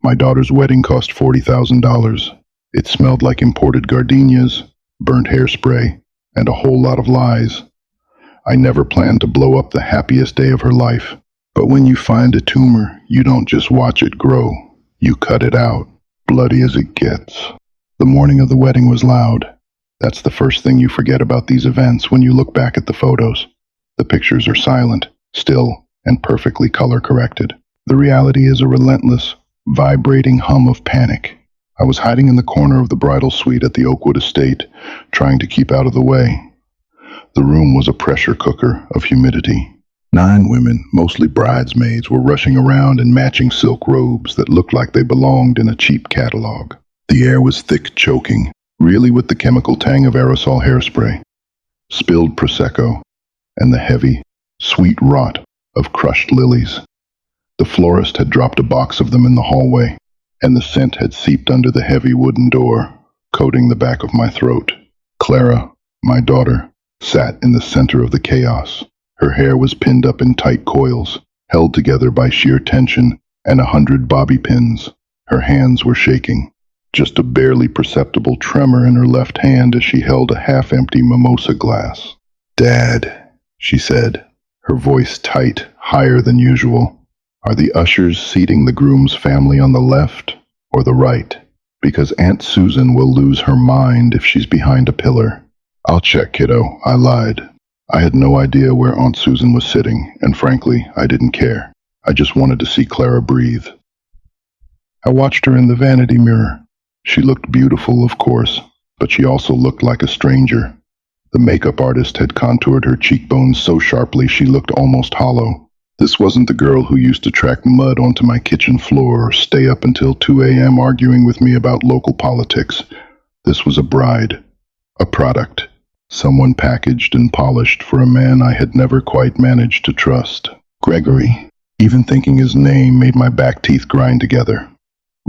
My daughter's wedding cost $40,000. It smelled like imported gardenias, burnt hairspray, and a whole lot of lies. I never planned to blow up the happiest day of her life. But when you find a tumor, you don't just watch it grow. You cut it out, bloody as it gets. The morning of the wedding was loud. That's the first thing you forget about these events when you look back at the photos. The pictures are silent, still, and perfectly color-corrected. The reality is a relentless, vibrating hum of panic. I was hiding in the corner of the bridal suite at the Oakwood estate, trying to keep out of the way. The room was a pressure cooker of humidity. 9 women, mostly bridesmaids, were rushing around in matching silk robes that looked like they belonged in a cheap catalog. The air was thick, choking, really with the chemical tang of aerosol hairspray, spilled Prosecco, and the heavy, sweet rot of crushed lilies. The florist had dropped a box of them in the hallway, and the scent had seeped under the heavy wooden door, coating the back of my throat. Clara, my daughter, sat in the center of the chaos. Her hair was pinned up in tight coils, held together by sheer tension and 100 bobby pins. Her hands were shaking, just a barely perceptible tremor in her left hand as she held a half-empty mimosa glass. "Dad," she said, her voice tight, higher than usual. "Are the ushers seating the groom's family on the left or the right? Because Aunt Susan will lose her mind if she's behind a pillar." "I'll check, kiddo. I lied. I had no idea where Aunt Susan was sitting, and frankly, I didn't care. I just wanted to see Clara breathe." I watched her in the vanity mirror. She looked beautiful, of course, but she also looked like a stranger. The makeup artist had contoured her cheekbones so sharply she looked almost hollow. This wasn't the girl who used to track mud onto my kitchen floor or stay up until 2 a.m. arguing with me about local politics. This was a bride, a product. Someone packaged and polished for a man I had never quite managed to trust. Gregory. Even thinking his name made my back teeth grind together.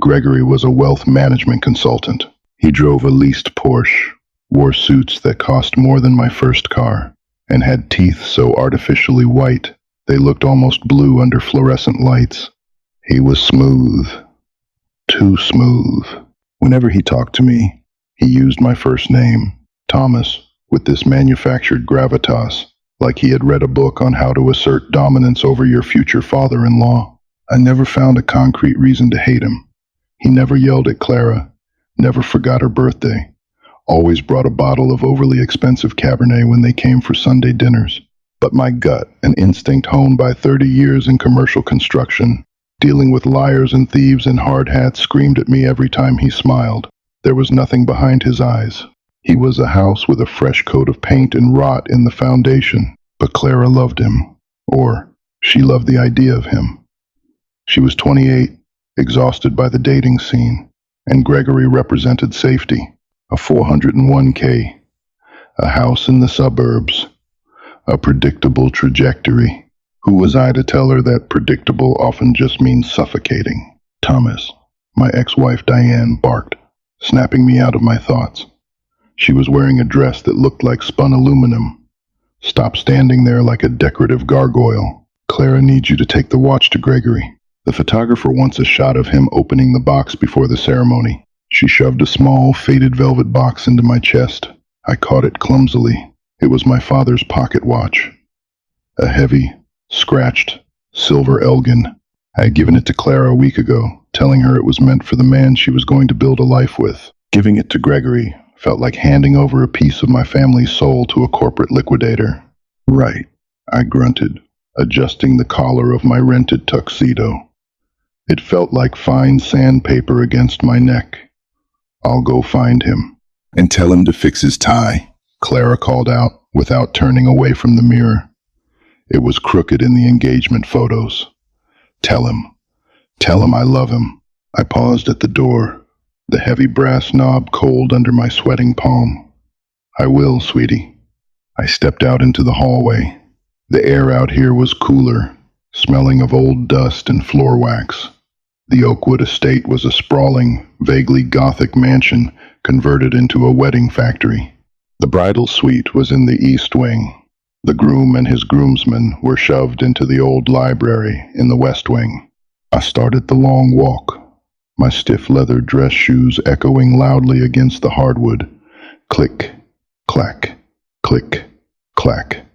Gregory was a wealth management consultant. He drove a leased Porsche, wore suits that cost more than my first car, and had teeth so artificially white they looked almost blue under fluorescent lights. He was smooth. Too smooth. Whenever he talked to me, he used my first name, Thomas, with this manufactured gravitas, like he had read a book on how to assert dominance over your future father-in-law. I never found a concrete reason to hate him. He never yelled at Clara, never forgot her birthday, always brought a bottle of overly expensive Cabernet when they came for Sunday dinners. But my gut, an instinct honed by 30 years in commercial construction, dealing with liars and thieves in hard hats, screamed at me every time he smiled. There was nothing behind his eyes. He was a house with a fresh coat of paint and rot in the foundation, but Clara loved him, or she loved the idea of him. She was 28, exhausted by the dating scene, and Gregory represented safety, a 401k, a house in the suburbs, a predictable trajectory. Who was I to tell her that predictable often just means suffocating? "Thomas," my ex-wife Diane barked, snapping me out of my thoughts. She was wearing a dress that looked like spun aluminum. "Stop standing there like a decorative gargoyle. Clara needs you to take the watch to Gregory." The photographer wants a shot of him opening the box before the ceremony. She shoved a small, faded velvet box into my chest. I caught it clumsily. It was my father's pocket watch. A heavy, scratched, silver Elgin. I had given it to Clara a week ago, telling her it was meant for the man she was going to build a life with. Giving it to Gregory felt like handing over a piece of my family's soul to a corporate liquidator. "Right," I grunted, adjusting the collar of my rented tuxedo. It felt like fine sandpaper against my neck. "I'll go find him." "And tell him to fix his tie," Clara called out, without turning away from the mirror. It was crooked in the engagement photos. Tell him I love him." I paused at the door, the heavy brass knob cold under my sweating palm. "I will, sweetie." I stepped out into the hallway. The air out here was cooler, smelling of old dust and floor wax. The Oakwood estate was a sprawling, vaguely Gothic mansion converted into a wedding factory. The bridal suite was in the east wing. The groom and his groomsmen were shoved into the old library in the west wing. I started the long walk, my stiff leather dress shoes echoing loudly against the hardwood. Click, clack, click, clack.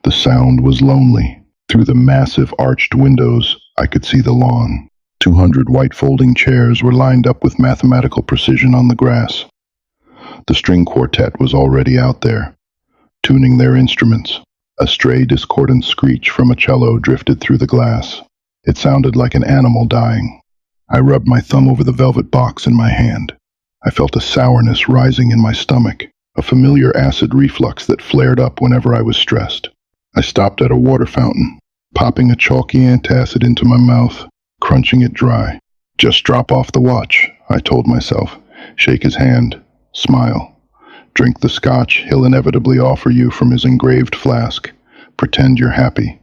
The sound was lonely. Through the massive arched windows, I could see the lawn. 200 white folding chairs were lined up with mathematical precision on the grass. The string quartet was already out there, tuning their instruments. A stray discordant screech from a cello drifted through the glass. It sounded like an animal dying. I rubbed my thumb over the velvet box in my hand. I felt a sourness rising in my stomach, a familiar acid reflux that flared up whenever I was stressed. I stopped at a water fountain, popping a chalky antacid into my mouth, crunching it dry. Just drop off the watch, I told myself. Shake his hand. Smile. Drink the scotch he'll inevitably offer you from his engraved flask. Pretend you're happy.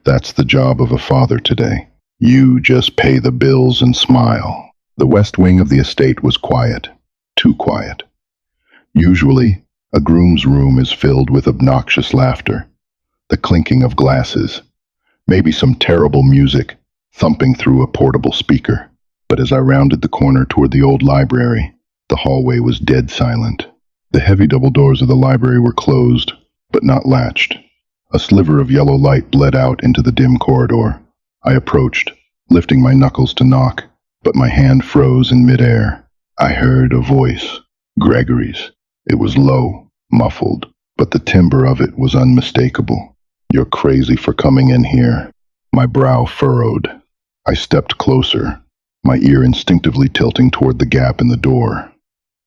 That's the job of a father today. You just pay the bills and smile. The west wing of the estate was quiet. Too quiet. Usually, a groom's room is filled with obnoxious laughter, the clinking of glasses, maybe some terrible music thumping through a portable speaker. But as I rounded the corner toward the old library, the hallway was dead silent. The heavy double doors of the library were closed, but not latched. A sliver of yellow light bled out into the dim corridor. I approached, lifting my knuckles to knock, but my hand froze in midair. I heard a voice, Gregory's. It was low, muffled, but the timbre of it was unmistakable. You're crazy for coming in here. My brow furrowed. I stepped closer, my ear instinctively tilting toward the gap in the door.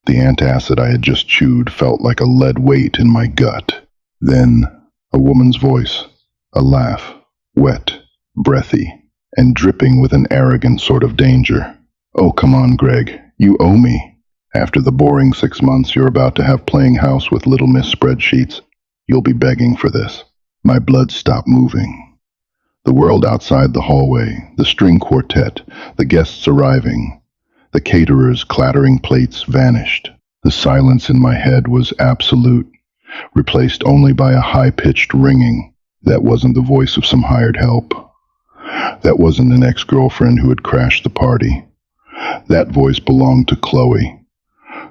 The antacid I had just chewed felt like a lead weight in my gut. Then, a woman's voice, a laugh, wet, breathy, and dripping with an arrogant sort of danger. Oh, come on, Greg, you owe me. After the boring 6 months you're about to have playing house with Little Miss spreadsheets, you'll be begging for this. My blood stopped moving. The world outside the hallway, the string quartet, the guests arriving, the caterers clattering plates vanished. The silence in my head was absolute, replaced only by a high-pitched ringing. That wasn't the voice of some hired help. That wasn't an ex-girlfriend who had crashed the party. That voice belonged to Chloe,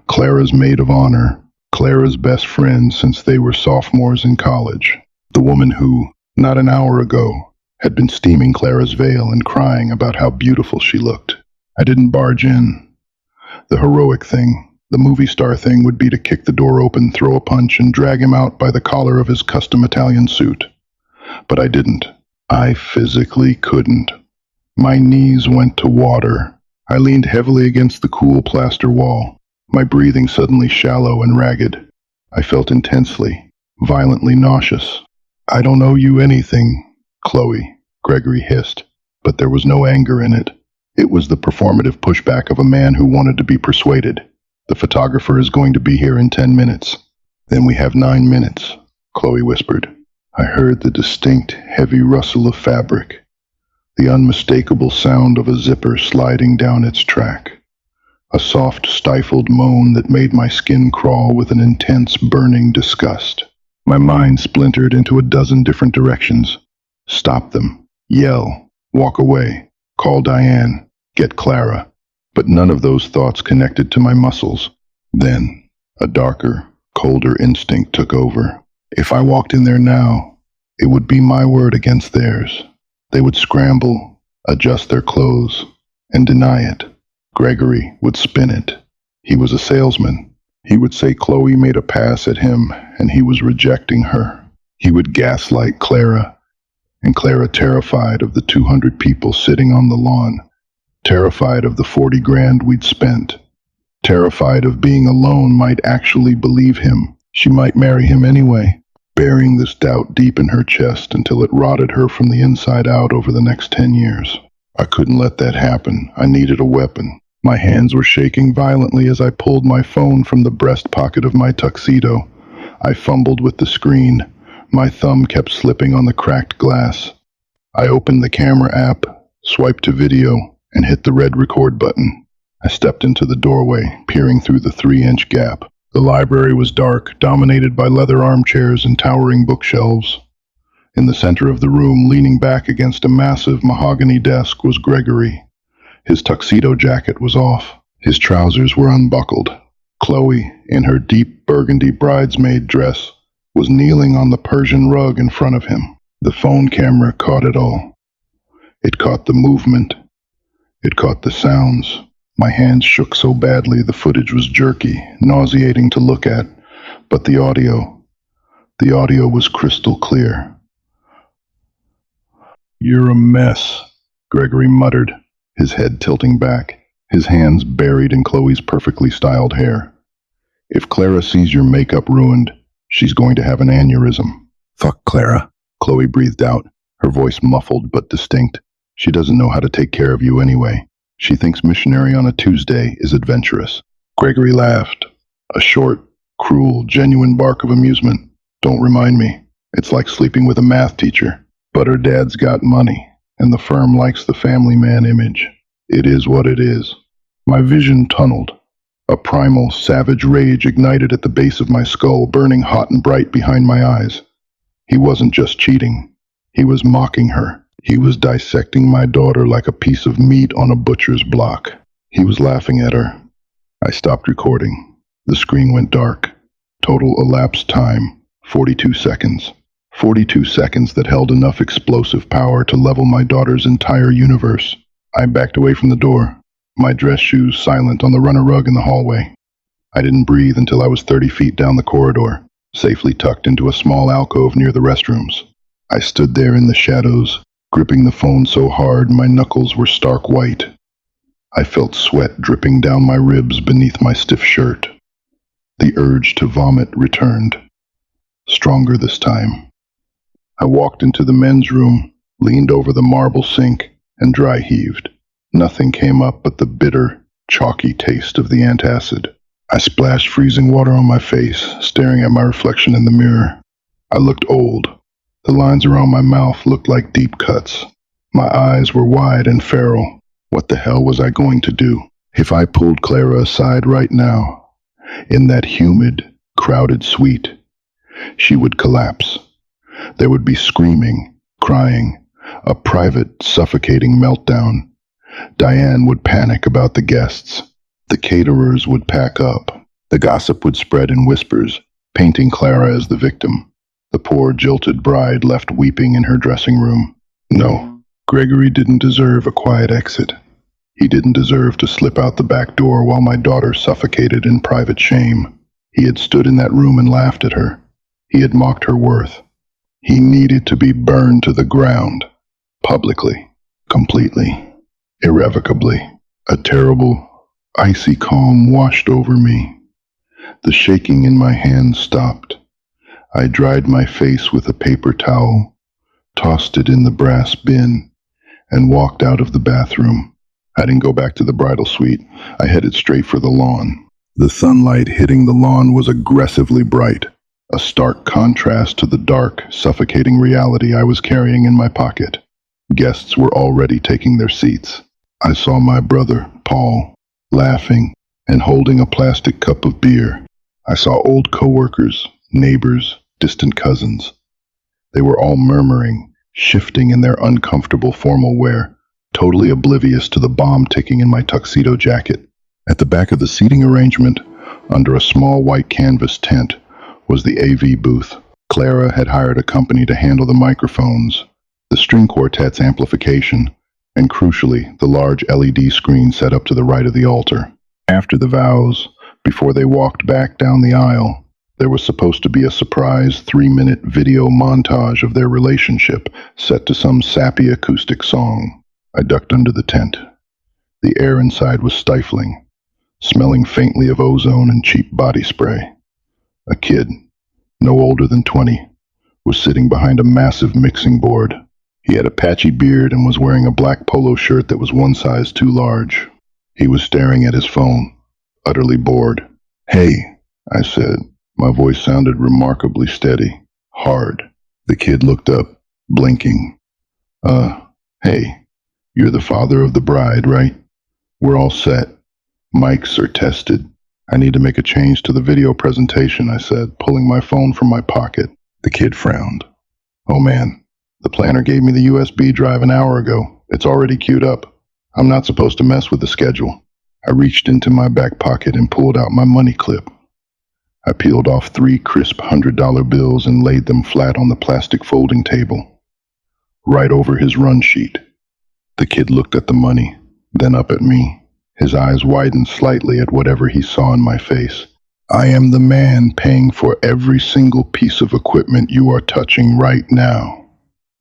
Clara's maid of honor, Clara's best friend since they were sophomores in college. The woman who, not an hour ago, had been steaming Clara's veil and crying about how beautiful she looked. I didn't barge in. The heroic thing, the movie star thing, would be to kick the door open, throw a punch, and drag him out by the collar of his custom Italian suit. But I didn't. I physically couldn't. My knees went to water. I leaned heavily against the cool plaster wall, my breathing suddenly shallow and ragged. I felt intensely, violently nauseous. I don't owe you anything, Chloe, Gregory hissed, but there was no anger in it. It was the performative pushback of a man who wanted to be persuaded. The photographer is going to be here in 10 minutes. Then we have 9 minutes, Chloe whispered. I heard the distinct, heavy rustle of fabric, the unmistakable sound of a zipper sliding down its track, a soft, stifled moan that made my skin crawl with an intense, burning disgust. My mind splintered into a dozen different directions. Stop them. Yell. Walk away. Call Diane. Get Clara. But none of those thoughts connected to my muscles. Then, a darker, colder instinct took over. If I walked in there now, it would be my word against theirs. They would scramble, adjust their clothes, and deny it. Gregory would spin it. He was a salesman. He would say Chloe made a pass at him and he was rejecting her. He would gaslight Clara, and Clara, terrified of the 200 people sitting on the lawn, terrified of the 40 grand we'd spent, terrified of being alone, might actually believe him. She might marry him anyway, burying this doubt deep in her chest until it rotted her from the inside out over the next 10 years. I couldn't let that happen. I needed a weapon. My hands were shaking violently as I pulled my phone from the breast pocket of my tuxedo. I fumbled with the screen. My thumb kept slipping on the cracked glass. I opened the camera app, swiped to video, and hit the red record button. I stepped into the doorway, peering through the 3-inch gap. The library was dark, dominated by leather armchairs and towering bookshelves. In the center of the room, leaning back against a massive mahogany desk, was Gregory. His tuxedo jacket was off. His trousers were unbuckled. Chloe, in her deep burgundy bridesmaid dress, was kneeling on the Persian rug in front of him. The phone camera caught it all. It caught the movement. It caught the sounds. My hands shook so badly the footage was jerky, nauseating to look at, but the audio was crystal clear. "You're a mess," Gregory muttered, his head tilting back, his hands buried in Chloe's perfectly styled hair. "If Clara sees your makeup ruined, she's going to have an aneurysm." "Fuck Clara," Chloe breathed out, her voice muffled but distinct. "She doesn't know how to take care of you anyway. She thinks missionary on a Tuesday is adventurous." Gregory laughed, a short, cruel, genuine bark of amusement. "Don't remind me. It's like sleeping with a math teacher. But her dad's got money, and the firm likes the family man image. It is what it is." My vision tunneled. A primal, savage rage ignited at the base of my skull, burning hot and bright behind my eyes. He wasn't just cheating. He was mocking her. He was dissecting my daughter like a piece of meat on a butcher's block. He was laughing at her. I stopped recording. The screen went dark. Total elapsed time, 42 seconds. 42 seconds that held enough explosive power to level my daughter's entire universe. I backed away from the door, my dress shoes silent on the runner rug in the hallway. I didn't breathe until I was 30 feet down the corridor, safely tucked into a small alcove near the restrooms. I stood there in the shadows, gripping the phone so hard my knuckles were stark white. I felt sweat dripping down my ribs beneath my stiff shirt. The urge to vomit returned, stronger this time. I walked into the men's room, leaned over the marble sink, and dry heaved. Nothing came up but the bitter, chalky taste of the antacid. I splashed freezing water on my face, staring at my reflection in the mirror. I looked old. The lines around my mouth looked like deep cuts. My eyes were wide and feral. What the hell was I going to do? If I pulled Clara aside right now, in that humid, crowded suite, she would collapse. There would be screaming, crying, a private, suffocating meltdown. Diane would panic about the guests. The caterers would pack up. The gossip would spread in whispers, painting Clara as the victim. The poor, jilted bride left weeping in her dressing room. No, Gregory didn't deserve a quiet exit. He didn't deserve to slip out the back door while my daughter suffocated in private shame. He had stood in that room and laughed at her. He had mocked her worth. He needed to be burned to the ground, publicly, completely, irrevocably. A terrible, icy calm washed over me. The shaking in my hands stopped. I dried my face with a paper towel, tossed it in the brass bin, and walked out of the bathroom. I didn't go back to the bridal suite. I headed straight for the lawn. The sunlight hitting the lawn was aggressively bright, a stark contrast to the dark, suffocating reality I was carrying in my pocket. Guests were already taking their seats. I saw my brother, Paul, laughing and holding a plastic cup of beer. I saw old coworkers, neighbors, distant cousins. They were all murmuring, shifting in their uncomfortable formal wear, totally oblivious to the bomb ticking in my tuxedo jacket. At the back of the seating arrangement, under a small white canvas tent, was the AV booth. Clara had hired a company to handle the microphones, the string quartet's amplification, and crucially, the large LED screen set up to the right of the altar. After the vows, before they walked back down the aisle, there was supposed to be a surprise 3-minute video montage of their relationship set to some sappy acoustic song. I ducked under the tent. The air inside was stifling, smelling faintly of ozone and cheap body spray. A kid, no older than 20, was sitting behind a massive mixing board. He had a patchy beard and was wearing a black polo shirt that was one size too large. He was staring at his phone, utterly bored. "Hey," I said. My voice sounded remarkably steady, hard. The kid looked up, blinking. Hey, you're the father of the bride, right? We're all set. Mics are tested. I need to make a change to the video presentation," I said, pulling my phone from my pocket. The kid frowned. "Oh man, the planner gave me the USB drive an hour ago. It's already queued up." I'm not supposed to mess with the schedule. I reached into my back pocket and pulled out my money clip. I peeled off 3 crisp $100 bills and laid them flat on the plastic folding table, right over his run sheet. The kid looked at the money, then up at me. His eyes widened slightly at whatever he saw in my face. I am the man paying for every single piece of equipment you are touching right now,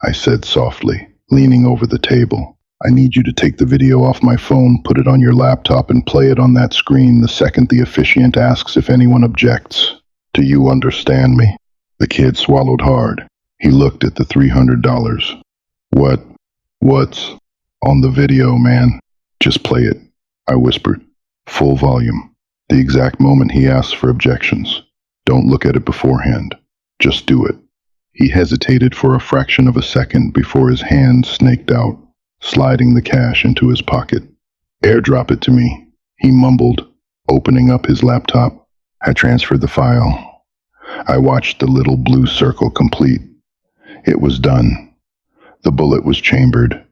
I said softly, leaning over the table. I need you to take the video off my phone, put it on your laptop, and play it on that screen the second the officiant asks if anyone objects. Do you understand me? The kid swallowed hard. He looked at the $300. What's on the video, man? Just play it, I whispered, full volume. The exact moment he asks for objections. Don't look at it beforehand. Just do it. He hesitated for a fraction of a second before his hand snaked out, sliding the cash into his pocket. Airdrop it to me, he mumbled, opening up his laptop. I transferred the file. I watched the little blue circle complete. It was done. The bullet was chambered.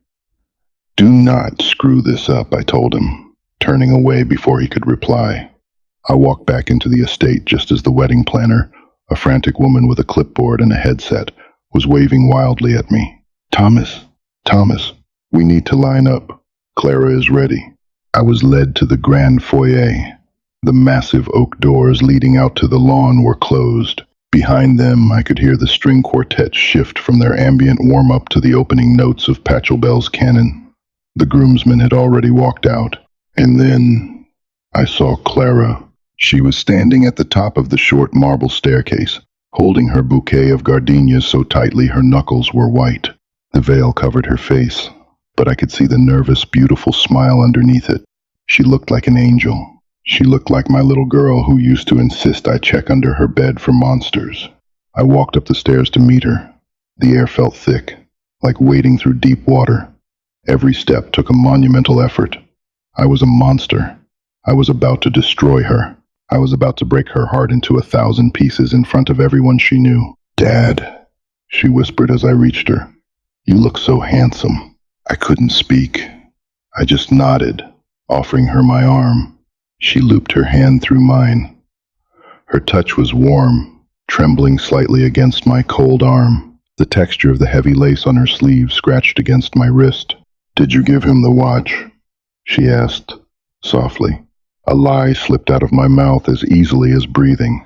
Do not screw this up, I told him, turning away before he could reply. I walked back into the estate just as the wedding planner, a frantic woman with a clipboard and a headset, was waving wildly at me. Thomas, we need to line up. Clara is ready. I was led to the grand foyer. The massive oak doors leading out to the lawn were closed. Behind them, I could hear the string quartet shift from their ambient warm-up to the opening notes of Pachelbel's canon. The groomsmen had already walked out, and then I saw Clara. She was standing at the top of the short marble staircase, holding her bouquet of gardenias so tightly her knuckles were white. The veil covered her face, but I could see the nervous, beautiful smile underneath it. She looked like an angel. She looked like my little girl who used to insist I check under her bed for monsters. I walked up the stairs to meet her. The air felt thick, like wading through deep water. Every step took a monumental effort. I was a monster. I was about to destroy her. I was about to break her heart into 1,000 pieces in front of everyone she knew. Dad, she whispered as I reached her. You look so handsome. I couldn't speak. I just nodded, offering her my arm. She looped her hand through mine. Her touch was warm, trembling slightly against my cold arm. The texture of the heavy lace on her sleeve scratched against my wrist. Did you give him the watch? She asked, softly. A lie slipped out of my mouth as easily as breathing.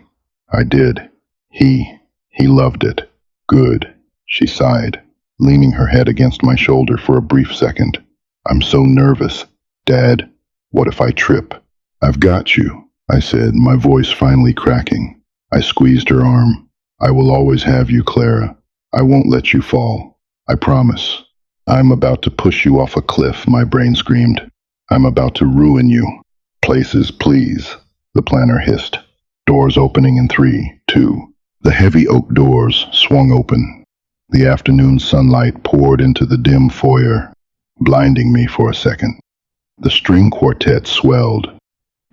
I did. He loved it. Good, she sighed, leaning her head against my shoulder for a brief second. I'm so nervous. Dad, what if I trip? I've got you, I said, my voice finally cracking. I squeezed her arm. I will always have you, Clara. I won't let you fall. I promise. I'm about to push you off a cliff, my brain screamed. I'm about to ruin you. Places, please, the planner hissed. Doors opening in 3, 2. The heavy oak doors swung open. The afternoon sunlight poured into the dim foyer, blinding me for a second. The string quartet swelled.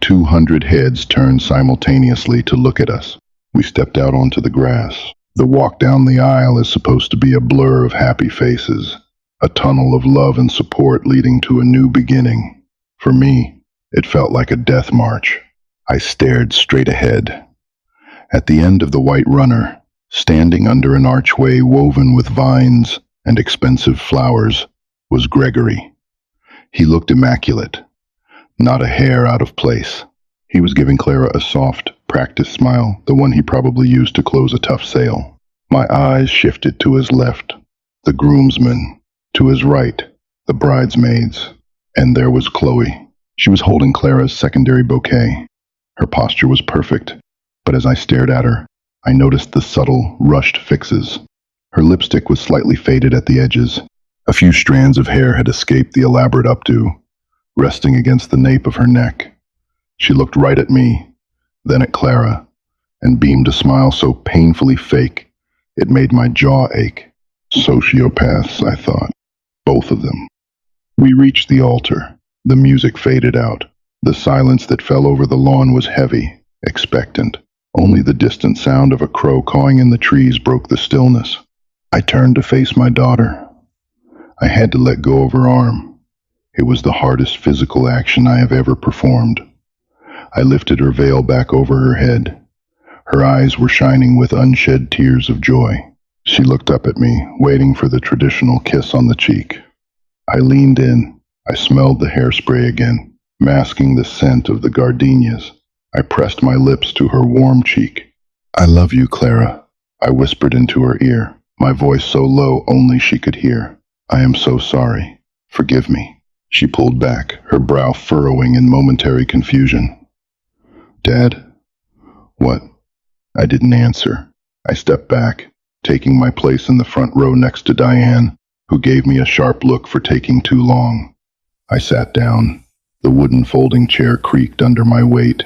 200 heads turned simultaneously to look at us. We stepped out onto the grass. The walk down the aisle is supposed to be a blur of happy faces, a tunnel of love and support leading to a new beginning. For me, it felt like a death march. I stared straight ahead. At the end of the white runner, standing under an archway woven with vines and expensive flowers, was Gregory. He looked immaculate, not a hair out of place. He was giving Clara a soft, practiced smile, the one he probably used to close a tough sale. My eyes shifted to his left, the groomsmen, to his right, the bridesmaids, and there was Chloe. She was holding Clara's secondary bouquet. Her posture was perfect, but as I stared at her, I noticed the subtle, rushed fixes. Her lipstick was slightly faded at the edges. A few strands of hair had escaped the elaborate updo, resting against the nape of her neck. She looked right at me, then at Clara, and beamed a smile so painfully fake, it made my jaw ache. Sociopaths, I thought. Both of them. We reached the altar. The music faded out. The silence that fell over the lawn was heavy, expectant. Only the distant sound of a crow cawing in the trees broke the stillness. I turned to face my daughter. I had to let go of her arm. It was the hardest physical action I have ever performed. I lifted her veil back over her head. Her eyes were shining with unshed tears of joy. She looked up at me, waiting for the traditional kiss on the cheek. I leaned in. I smelled the hairspray again, masking the scent of the gardenias. I pressed my lips to her warm cheek. "I love you, Clara," I whispered into her ear, my voice so low only she could hear. "I am so sorry. Forgive me." She pulled back, her brow furrowing in momentary confusion. "Dad?" "What?" I didn't answer. I stepped back, taking my place in the front row next to Diane, who gave me a sharp look for taking too long. I sat down. The wooden folding chair creaked under my weight.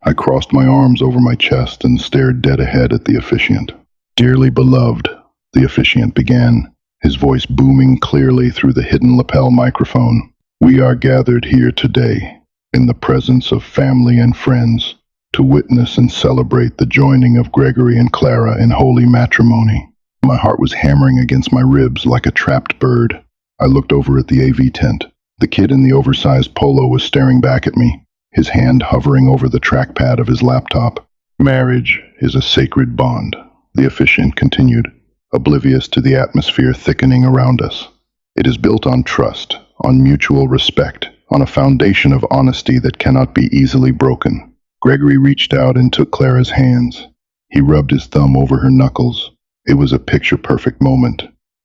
I crossed my arms over my chest and stared dead ahead at the officiant. "Dearly beloved," the officiant began, his voice booming clearly through the hidden lapel microphone, "we are gathered here today, in the presence of family and friends, to witness and celebrate the joining of Gregory and Clara in holy matrimony." My heart was hammering against my ribs like a trapped bird. I looked over at the AV tent. The kid in the oversized polo was staring back at me, his hand hovering over the trackpad of his laptop. "Marriage is a sacred bond," the officiant continued, oblivious to the atmosphere thickening around us. "It is built on trust, on mutual respect, on a foundation of honesty that cannot be easily broken." Gregory reached out and took Clara's hands. He rubbed his thumb over her knuckles. It was a picture-perfect moment.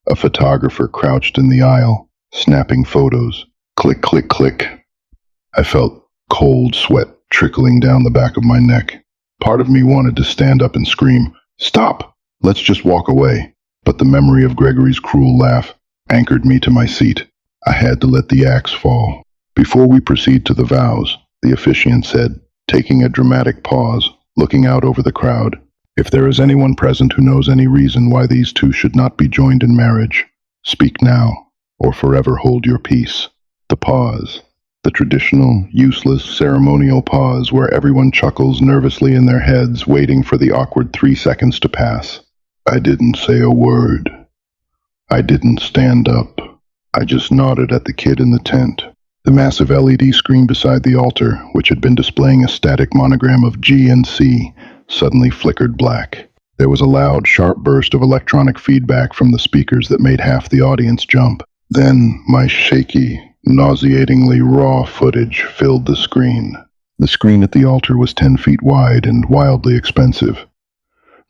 A photographer crouched in the aisle, snapping photos. Click, click, click. I felt cold sweat trickling down the back of my neck. Part of me wanted to stand up and scream, "Stop! Let's just walk away." But the memory of Gregory's cruel laugh anchored me to my seat. I had to let the axe fall. "Before we proceed to the vows," the officiant said, taking a dramatic pause, looking out over the crowd, "if there is anyone present who knows any reason why these two should not be joined in marriage, speak now, or forever hold your peace." The pause. The traditional, useless, ceremonial pause where everyone chuckles nervously in their heads, waiting for the awkward 3 seconds to pass. I didn't say a word. I didn't stand up. I just nodded at the kid in the tent. The massive LED screen beside the altar, which had been displaying a static monogram of G and C, suddenly flickered black. There was a loud, sharp burst of electronic feedback from the speakers that made half the audience jump. Then, my shaky, nauseatingly raw footage filled the screen. The screen at the altar was 10 feet wide and wildly expensive.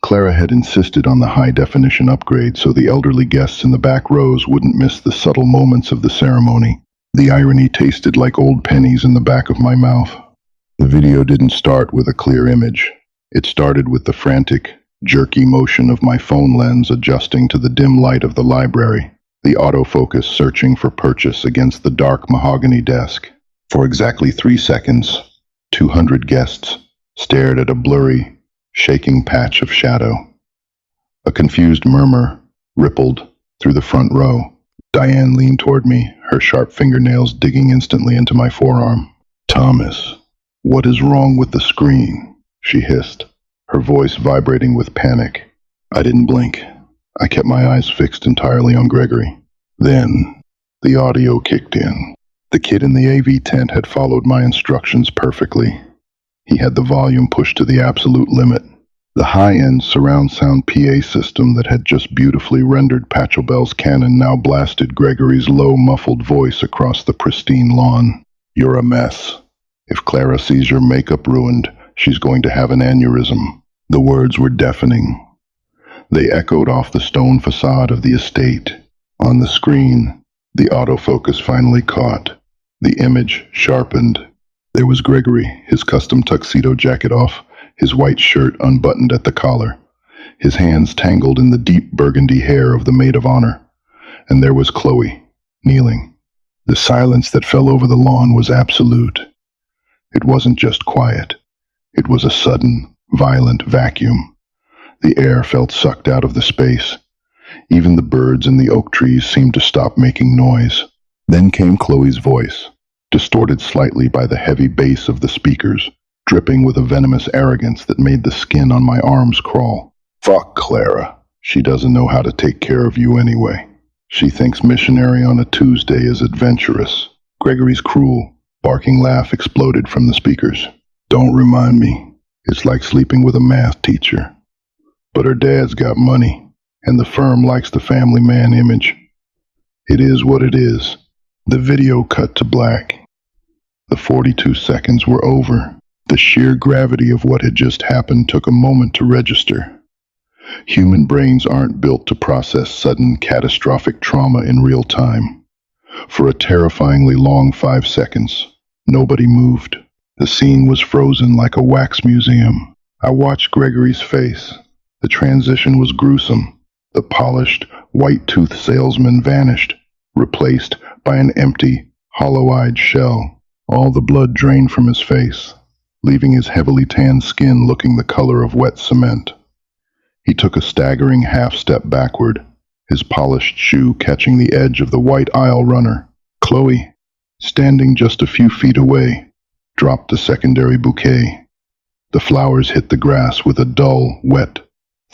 Clara had insisted on the high-definition upgrade so the elderly guests in the back rows wouldn't miss the subtle moments of the ceremony. The irony tasted like old pennies in the back of my mouth. The video didn't start with a clear image. It started with the frantic, jerky motion of my phone lens adjusting to the dim light of the library, the autofocus searching for purchase against the dark mahogany desk. For exactly 3 seconds, 200 guests stared at a blurry, shaking patch of shadow. A confused murmur rippled through the front row. Diane leaned toward me, her sharp fingernails digging instantly into my forearm. "Thomas, what is wrong with the screen?" she hissed, her voice vibrating with panic. I didn't blink. I kept my eyes fixed entirely on Gregory. Then, the audio kicked in. The kid in the AV tent had followed my instructions perfectly. He had the volume pushed to the absolute limit. The high-end surround sound PA system that had just beautifully rendered Pachelbel's canon now blasted Gregory's low, muffled voice across the pristine lawn. "You're a mess. If Clara sees your makeup ruined, she's going to have an aneurysm." The words were deafening. They echoed off the stone facade of the estate. On the screen, the autofocus finally caught. The image sharpened. There was Gregory, his custom tuxedo jacket off, his white shirt unbuttoned at the collar, his hands tangled in the deep burgundy hair of the maid of honor. And there was Chloe, kneeling. The silence that fell over the lawn was absolute. It wasn't just quiet. It was a sudden, violent vacuum. The air felt sucked out of the space. Even the birds in the oak trees seemed to stop making noise. Then came Chloe's voice, distorted slightly by the heavy bass of the speakers, dripping with a venomous arrogance that made the skin on my arms crawl. "Fuck Clara. She doesn't know how to take care of you anyway. She thinks missionary on a Tuesday is adventurous." Gregory's cruel, barking laugh exploded from the speakers. Don't remind me. It's like sleeping with a math teacher. But her dad's got money, and the firm likes the family man image. It is what it is. The video cut to black. The 42 seconds were over. The sheer gravity of what had just happened took a moment to register. Human brains aren't built to process sudden, catastrophic trauma in real time. For a terrifyingly long 5 seconds, nobody moved. The scene was frozen like a wax museum. I watched Gregory's face. The transition was gruesome. The polished, white-toothed salesman vanished, replaced by an empty, hollow-eyed shell. All the blood drained from his face, leaving his heavily tanned skin looking the color of wet cement. He took a staggering half-step backward, his polished shoe catching the edge of the white aisle runner. Chloe, standing just a few feet away, dropped the secondary bouquet. The flowers hit the grass with a dull, wet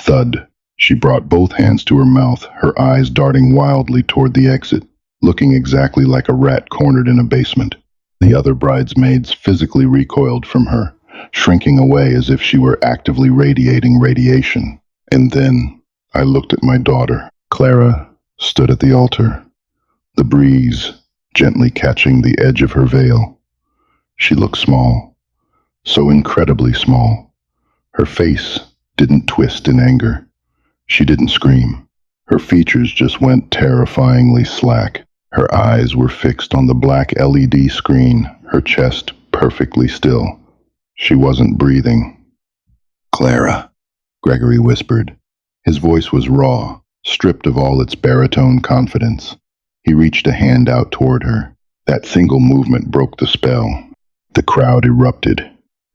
thud. She brought both hands to her mouth, her eyes darting wildly toward the exit, looking exactly like a rat cornered in a basement. The other bridesmaids physically recoiled from her, shrinking away as if she were actively radiating radiation. And then I looked at my daughter. Clara stood at the altar, the breeze gently catching the edge of her veil. She looked small, so incredibly small. Her face didn't twist in anger. She didn't scream. Her features just went terrifyingly slack. Her eyes were fixed on the black LED screen, her chest perfectly still. She wasn't breathing. "Clara," Gregory whispered. His voice was raw, stripped of all its baritone confidence. He reached a hand out toward her. That single movement broke the spell. The crowd erupted.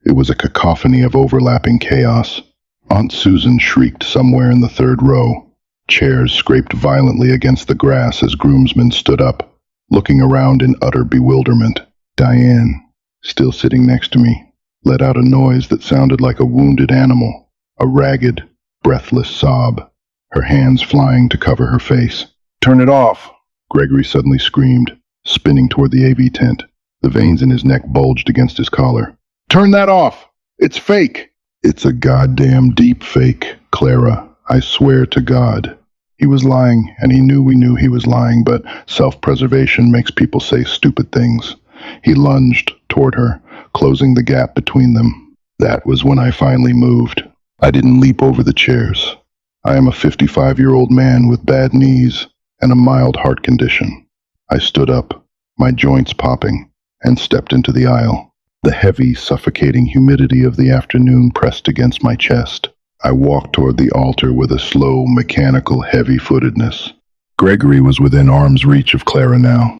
It was a cacophony of overlapping chaos. Aunt Susan shrieked somewhere in the third row. Chairs scraped violently against the grass as groomsmen stood up, looking around in utter bewilderment. Diane, still sitting next to me, let out a noise that sounded like a wounded animal, a ragged, breathless sob, her hands flying to cover her face. "Turn it off!" Gregory suddenly screamed, spinning toward the AV tent. The veins in his neck bulged against his collar. "Turn that off! It's fake!" "It's a goddamn deep fake, Clara. I swear to God." He was lying, and we knew he was lying, but self-preservation makes people say stupid things. He lunged toward her, closing the gap between them. That was when I finally moved. I didn't leap over the chairs. I am a 55-year-old man with bad knees and a mild heart condition. I stood up, my joints popping, and stepped into the aisle. The heavy, suffocating humidity of the afternoon pressed against my chest. I walked toward the altar with a slow, mechanical heavy-footedness. Gregory was within arm's reach of Clara now.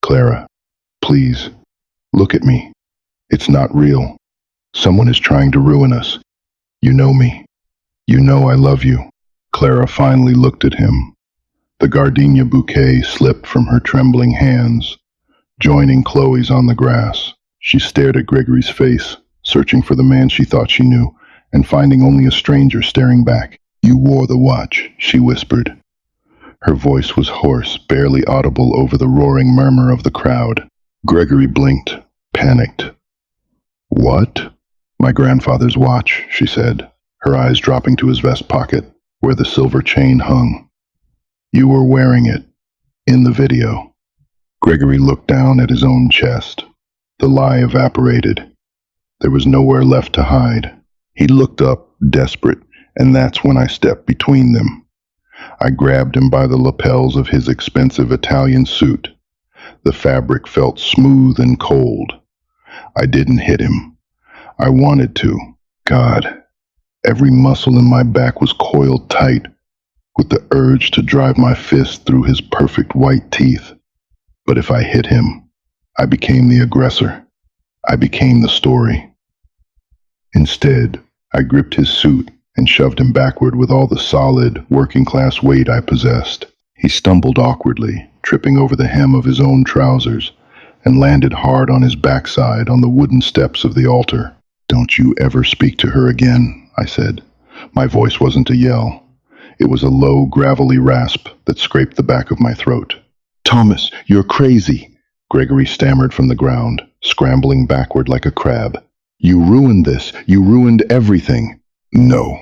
"Clara, please, look at me. It's not real. Someone is trying to ruin us. You know me. You know I love you." Clara finally looked at him. The gardenia bouquet slipped from her trembling hands, joining Chloe's on the grass. She stared at Gregory's face, searching for the man she thought she knew, and finding only a stranger staring back. "You wore the watch," she whispered. Her voice was hoarse, barely audible over the roaring murmur of the crowd. Gregory blinked, panicked. "What?" "My grandfather's watch," she said, her eyes dropping to his vest pocket, where the silver chain hung. "You were wearing it, in the video." Gregory looked down at his own chest. The lie evaporated. There was nowhere left to hide. He looked up, desperate, and that's when I stepped between them. I grabbed him by the lapels of his expensive Italian suit. The fabric felt smooth and cold. I didn't hit him. I wanted to. God, every muscle in my back was coiled tight, with the urge to drive my fist through his perfect white teeth. But if I hit him, I became the aggressor. I became the story. Instead, I gripped his suit and shoved him backward with all the solid, working-class weight I possessed. He stumbled awkwardly, tripping over the hem of his own trousers, and landed hard on his backside on the wooden steps of the altar. "Don't you ever speak to her again," I said. My voice wasn't a yell. It was a low, gravelly rasp that scraped the back of my throat. "Thomas, you're crazy." Gregory stammered from the ground, scrambling backward like a crab. You ruined this. You ruined everything. No,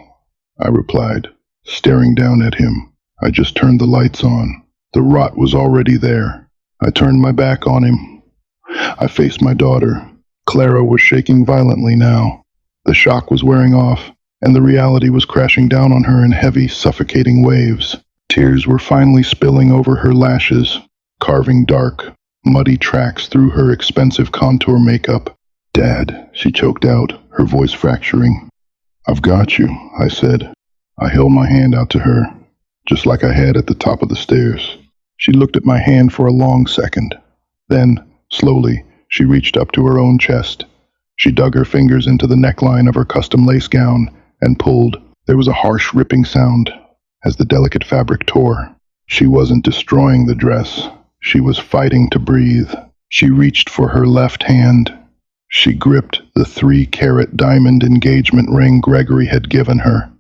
I replied, staring down at him. I just turned the lights on. The rot was already there. I turned my back on him. I faced my daughter. Clara was shaking violently now. The shock was wearing off, and the reality was crashing down on her in heavy, suffocating waves. Tears were finally spilling over her lashes, carving dark, muddy tracks through her expensive contour makeup. Dad, she choked out, her voice fracturing. I've got you, I said. I held my hand out to her, just like I had at the top of the stairs. She looked at my hand for a long second. Then, slowly, she reached up to her own chest. She dug her fingers into the neckline of her custom lace gown and pulled. There was a harsh ripping sound as the delicate fabric tore. She wasn't destroying the dress. She was fighting to breathe. She reached for her left hand. She gripped the 3-carat diamond engagement ring Gregory had given her.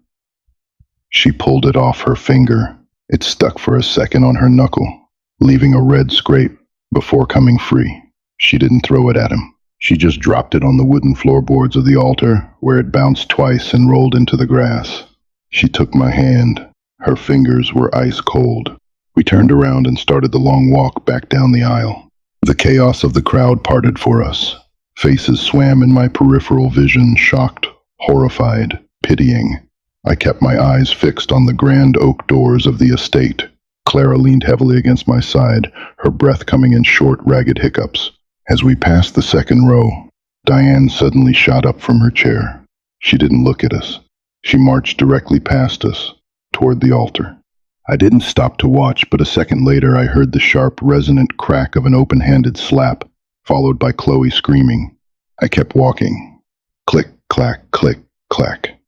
She pulled it off her finger. It stuck for a second on her knuckle, leaving a red scrape before coming free. She didn't throw it at him. She just dropped it on the wooden floorboards of the altar, where it bounced twice and rolled into the grass. She took my hand. Her fingers were ice cold. We turned around and started the long walk back down the aisle. The chaos of the crowd parted for us. Faces swam in my peripheral vision, shocked, horrified, pitying. I kept my eyes fixed on the grand oak doors of the estate. Clara leaned heavily against my side, her breath coming in short, ragged hiccups. As we passed the second row, Diane suddenly shot up from her chair. She didn't look at us. She marched directly past us, toward the altar. I didn't stop to watch, but a second later I heard the sharp, resonant crack of an open-handed slap, followed by Chloe screaming. I kept walking. Click, clack, click, clack.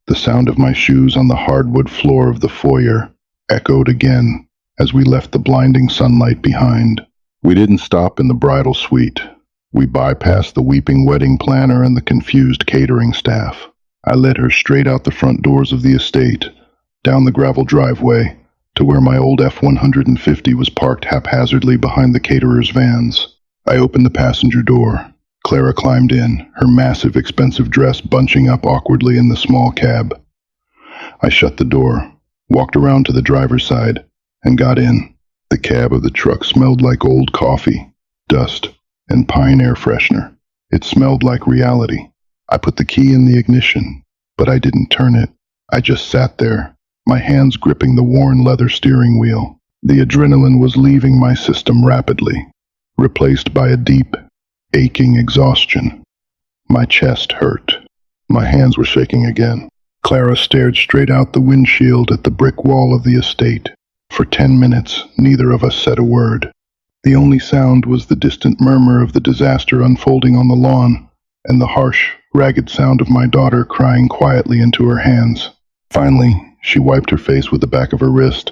The sound of my shoes on the hardwood floor of the foyer echoed again as we left the blinding sunlight behind. We didn't stop in the bridal suite. We bypassed the weeping wedding planner and the confused catering staff. I led her straight out the front doors of the estate, down the gravel driveway, to where my old F-150 was parked haphazardly behind the caterer's vans. I opened the passenger door. Clara climbed in, her massive, expensive dress bunching up awkwardly in the small cab. I shut the door, walked around to the driver's side, and got in. The cab of the truck smelled like old coffee, dust, and pine air freshener. It smelled like reality. I put the key in the ignition, but I didn't turn it. I just sat there, my hands gripping the worn leather steering wheel. The adrenaline was leaving my system rapidly, replaced by a deep, aching exhaustion. My chest hurt. My hands were shaking again. Clara stared straight out the windshield at the brick wall of the estate. For 10 minutes, neither of us said a word. The only sound was the distant murmur of the disaster unfolding on the lawn, and the harsh, ragged sound of my daughter crying quietly into her hands. Finally, she wiped her face with the back of her wrist,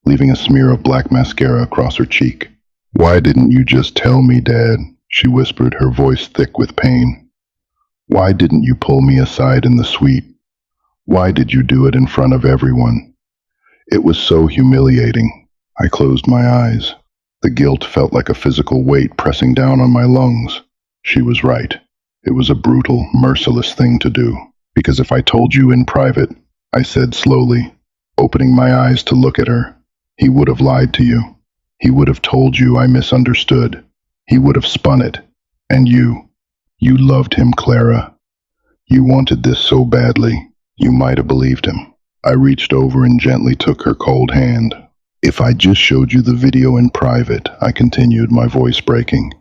leaving a smear of black mascara across her cheek. "Why didn't you just tell me, Dad?" she whispered, her voice thick with pain. "Why didn't you pull me aside in the suite? Why did you do it in front of everyone? It was so humiliating." I closed my eyes. The guilt felt like a physical weight pressing down on my lungs. She was right. It was a brutal, merciless thing to do. "Because if I told you in private," I said slowly, opening my eyes to look at her, "he would have lied to you. He would have told you I misunderstood. He would have spun it. And you loved him, Clara. You wanted this so badly. You might have believed him." I reached over and gently took her cold hand. "If I just showed you the video in private," I continued, my voice breaking,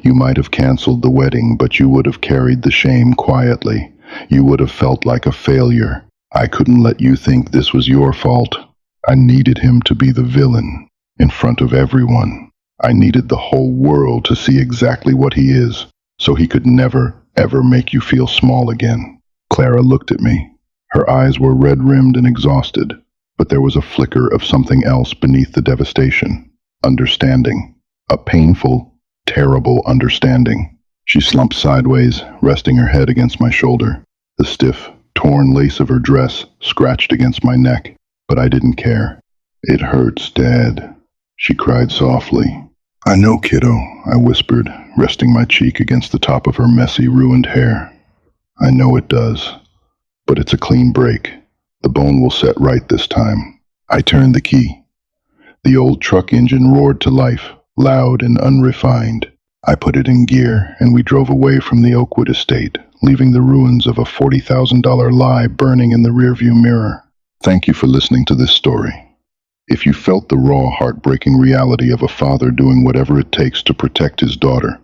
"you might have canceled the wedding, but you would have carried the shame quietly. You would have felt like a failure. I couldn't let you think this was your fault. I needed him to be the villain, in front of everyone. I needed the whole world to see exactly what he is, so he could never, ever make you feel small again." Clara looked at me. Her eyes were red-rimmed and exhausted, but there was a flicker of something else beneath the devastation. Understanding. A painful, terrible understanding. She slumped sideways, resting her head against my shoulder. The stiff, torn lace of her dress scratched against my neck, but I didn't care. "It hurts, Dad," she cried softly. I know, kiddo, I whispered, resting my cheek against the top of her messy, ruined hair. I know it does, but it's a clean break. The bone will set right this time. I turned the key. The old truck engine roared to life, loud and unrefined. I put it in gear, and we drove away from the Oakwood estate, leaving the ruins of a $40,000 lie burning in the rearview mirror. Thank you for listening to this story. If you felt the raw, heartbreaking reality of a father doing whatever it takes to protect his daughter,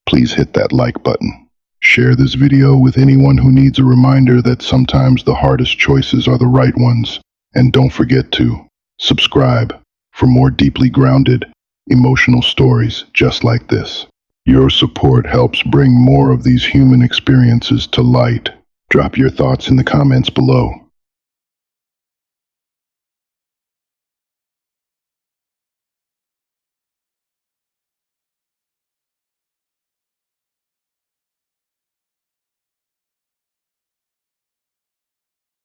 please hit that like button. Share this video with anyone who needs a reminder that sometimes the hardest choices are the right ones. And don't forget to subscribe for more deeply grounded, emotional stories just like this. Your support helps bring more of these human experiences to light. Drop your thoughts in the comments below.